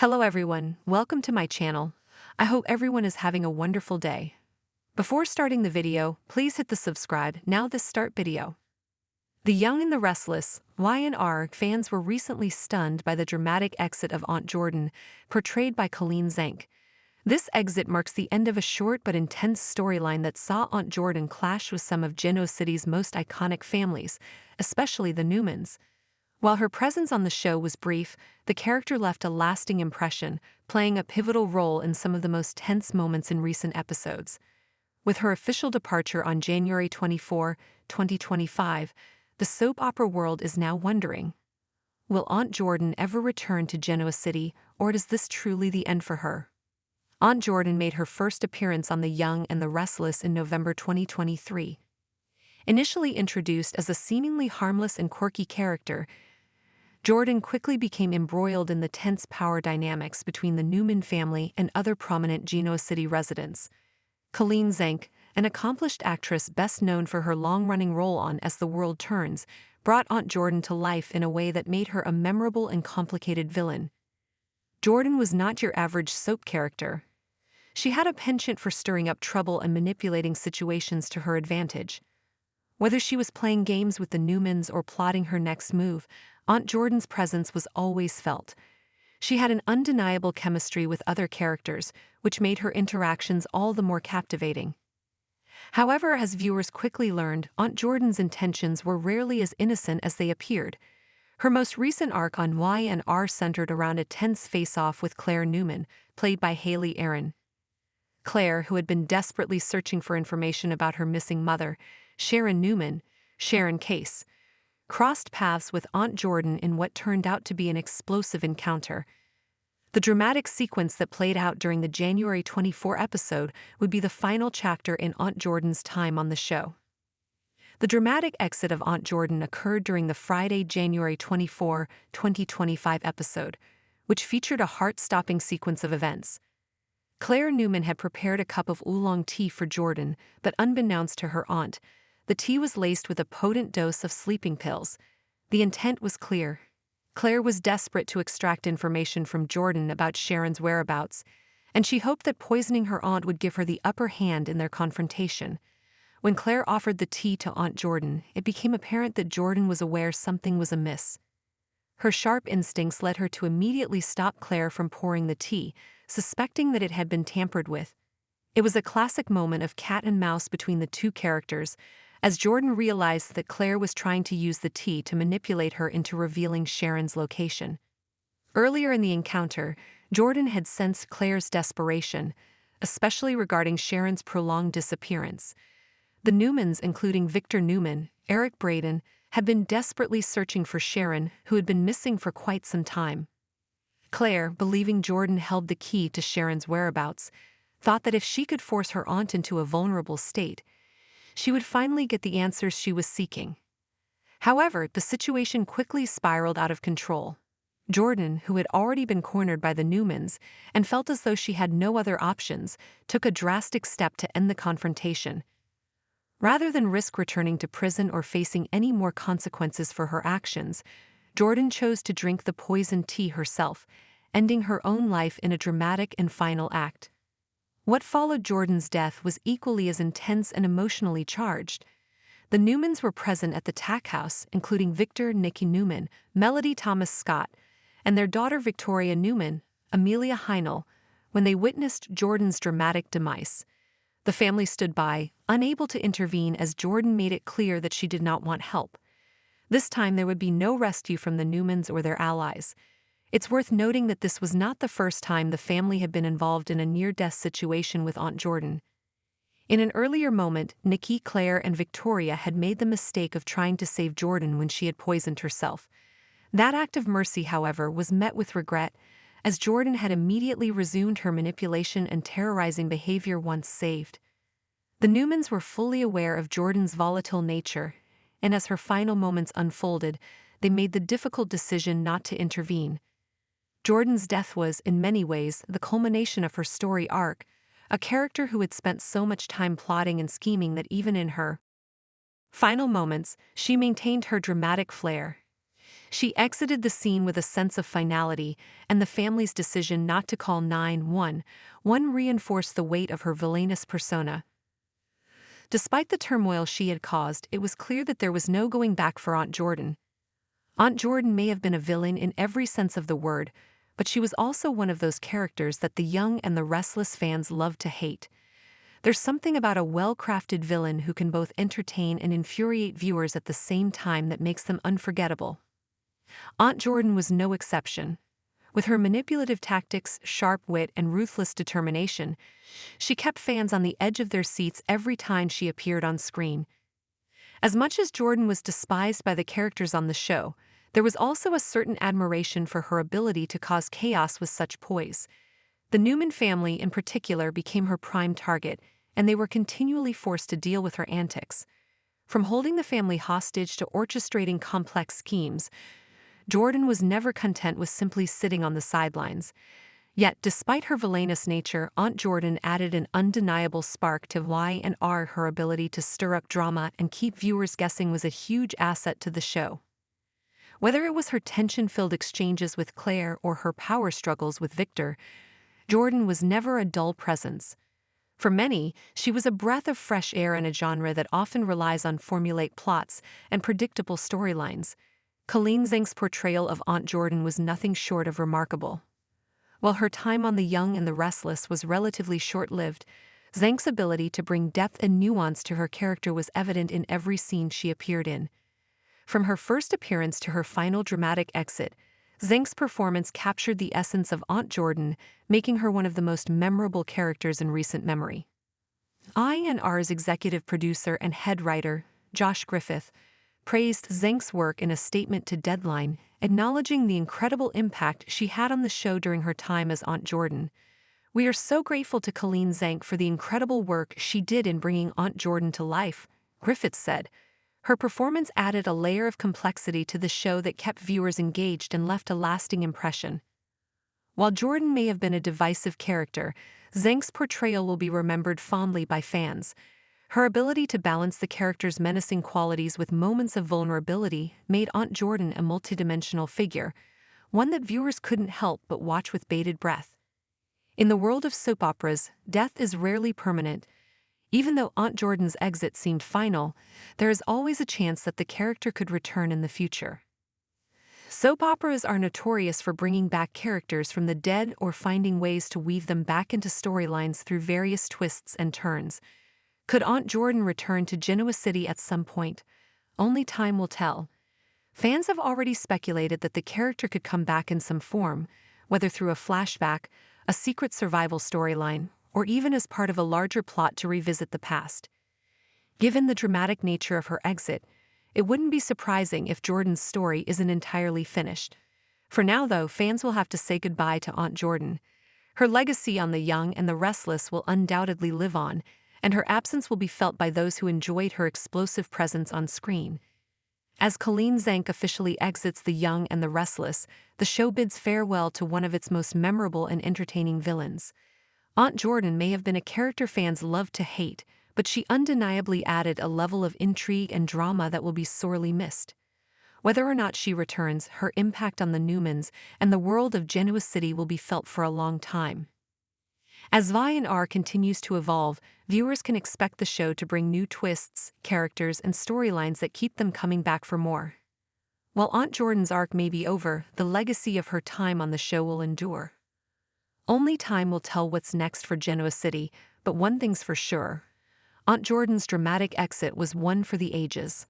Hello everyone, welcome to my channel. I hope everyone is having a wonderful day. Before starting the video, please hit the subscribe now this start video. The Young and the Restless, Y&R fans were recently stunned by the dramatic exit of Aunt Jordan, portrayed by Colleen Zenk. This exit marks the end of a short but intense storyline that saw Aunt Jordan clash with some of Genoa City's most iconic families, especially the Newmans. While her presence on the show was brief, the character left a lasting impression, playing a pivotal role in some of the most tense moments in recent episodes. With her official departure on January 24, 2025, the soap opera world is now wondering, will Aunt Jordan ever return to Genoa City, or is this truly the end for her? Aunt Jordan made her first appearance on The Young and the Restless in November 2023. Initially introduced as a seemingly harmless and quirky character, Jordan quickly became embroiled in the tense power dynamics between the Newman family and other prominent Genoa City residents. Colleen Zenk, an accomplished actress best known for her long-running role on As the World Turns, brought Aunt Jordan to life in a way that made her a memorable and complicated villain. Jordan was not your average soap character. She had a penchant for stirring up trouble and manipulating situations to her advantage. Whether she was playing games with the Newmans or plotting her next move, Aunt Jordan's presence was always felt. She had an undeniable chemistry with other characters, which made her interactions all the more captivating. However, as viewers quickly learned, Aunt Jordan's intentions were rarely as innocent as they appeared. Her most recent arc on Y&R centered around a tense face-off with Claire Newman, played by Haley Aaron. Claire, who had been desperately searching for information about her missing mother, Sharon Newman, Sharon Case, crossed paths with Aunt Jordan in what turned out to be an explosive encounter. The dramatic sequence that played out during the January 24 episode would be the final chapter in Aunt Jordan's time on the show. The dramatic exit of Aunt Jordan occurred during the Friday, January 24, 2025 episode, which featured a heart-stopping sequence of events. Claire Newman had prepared a cup of oolong tea for Jordan, but unbeknownst to her aunt, the tea was laced with a potent dose of sleeping pills. The intent was clear. Claire was desperate to extract information from Jordan about Sharon's whereabouts, and she hoped that poisoning her aunt would give her the upper hand in their confrontation. When Claire offered the tea to Aunt Jordan, it became apparent that Jordan was aware something was amiss. Her sharp instincts led her to immediately stop Claire from pouring the tea, suspecting that it had been tampered with. It was a classic moment of cat and mouse between the two characters, as Jordan realized that Claire was trying to use the tea to manipulate her into revealing Sharon's location. Earlier in the encounter, Jordan had sensed Claire's desperation, especially regarding Sharon's prolonged disappearance. The Newmans, including Victor Newman, Eric Braden, had been desperately searching for Sharon, who had been missing for quite some time. Claire, believing Jordan held the key to Sharon's whereabouts, thought that if she could force her aunt into a vulnerable state, she would finally get the answers she was seeking. However, the situation quickly spiraled out of control. Jordan, who had already been cornered by the Newmans and felt as though she had no other options, took a drastic step to end the confrontation. Rather than risk returning to prison or facing any more consequences for her actions, Jordan chose to drink the poisoned tea herself, ending her own life in a dramatic and final act. What followed Jordan's death was equally as intense and emotionally charged. The Newmans were present at the Tack House, including Victor Nicky Newman, Melody Thomas Scott, and their daughter Victoria Newman, Amelia Heinel, when they witnessed Jordan's dramatic demise. The family stood by, unable to intervene as Jordan made it clear that she did not want help. This time there would be no rescue from the Newmans or their allies. It's worth noting that this was not the first time the family had been involved in a near-death situation with Aunt Jordan. In an earlier moment, Nikki, Claire, and Victoria had made the mistake of trying to save Jordan when she had poisoned herself. That act of mercy, however, was met with regret, as Jordan had immediately resumed her manipulation and terrorizing behavior once saved. The Newmans were fully aware of Jordan's volatile nature, and as her final moments unfolded, they made the difficult decision not to intervene. Jordan's death was, in many ways, the culmination of her story arc, a character who had spent so much time plotting and scheming that even in her final moments, she maintained her dramatic flair. She exited the scene with a sense of finality, and the family's decision not to call 911 reinforced the weight of her villainous persona. Despite the turmoil she had caused, it was clear that there was no going back for Aunt Jordan. Aunt Jordan may have been a villain in every sense of the word, but she was also one of those characters that the young and the restless fans loved to hate. There's something about a well-crafted villain who can both entertain and infuriate viewers at the same time that makes them unforgettable. Aunt Jordan was no exception. With her manipulative tactics, sharp wit, and ruthless determination, she kept fans on the edge of their seats every time she appeared on screen. As much as Jordan was despised by the characters on the show, there was also a certain admiration for her ability to cause chaos with such poise. The Newman family in particular became her prime target, and they were continually forced to deal with her antics. From holding the family hostage to orchestrating complex schemes, Jordan was never content with simply sitting on the sidelines. Yet, despite her villainous nature, Aunt Jordan added an undeniable spark to Y&R. Her ability to stir up drama and keep viewers guessing was a huge asset to the show. Whether it was her tension-filled exchanges with Claire or her power struggles with Victor, Jordan was never a dull presence. For many, she was a breath of fresh air in a genre that often relies on formulaic plots and predictable storylines. Colleen Zenk's portrayal of Aunt Jordan was nothing short of remarkable. While her time on The Young and the Restless was relatively short-lived, Zenk's ability to bring depth and nuance to her character was evident in every scene she appeared in. From her first appearance to her final dramatic exit, Zenk's performance captured the essence of Aunt Jordan, making her one of the most memorable characters in recent memory. I&R's executive producer and head writer, Josh Griffith, praised Zenk's work in a statement to Deadline, acknowledging the incredible impact she had on the show during her time as Aunt Jordan. "We are so grateful to Colleen Zenk for the incredible work she did in bringing Aunt Jordan to life," Griffith said. Her performance added a layer of complexity to the show that kept viewers engaged and left a lasting impression. While Jordan may have been a divisive character, Zenk's portrayal will be remembered fondly by fans. Her ability to balance the character's menacing qualities with moments of vulnerability made Aunt Jordan a multidimensional figure, one that viewers couldn't help but watch with bated breath. In the world of soap operas, death is rarely permanent. Even though Aunt Jordan's exit seemed final, there is always a chance that the character could return in the future. Soap operas are notorious for bringing back characters from the dead or finding ways to weave them back into storylines through various twists and turns. Could Aunt Jordan return to Genoa City at some point? Only time will tell. Fans have already speculated that the character could come back in some form, whether through a flashback, a secret survival storyline, or even as part of a larger plot to revisit the past. Given the dramatic nature of her exit, it wouldn't be surprising if Jordan's story isn't entirely finished. For now, though, fans will have to say goodbye to Aunt Jordan. Her legacy on The Young and the Restless will undoubtedly live on, and her absence will be felt by those who enjoyed her explosive presence on screen. As Colleen Zenk officially exits The Young and the Restless, the show bids farewell to one of its most memorable and entertaining villains. Aunt Jordan may have been a character fans loved to hate, but she undeniably added a level of intrigue and drama that will be sorely missed. Whether or not she returns, her impact on the Newmans and the world of Genoa City will be felt for a long time. As Y&R continues to evolve, viewers can expect the show to bring new twists, characters, and storylines that keep them coming back for more. While Aunt Jordan's arc may be over, the legacy of her time on the show will endure. Only time will tell what's next for Genoa City, but one thing's for sure: Aunt Jordan's dramatic exit was one for the ages.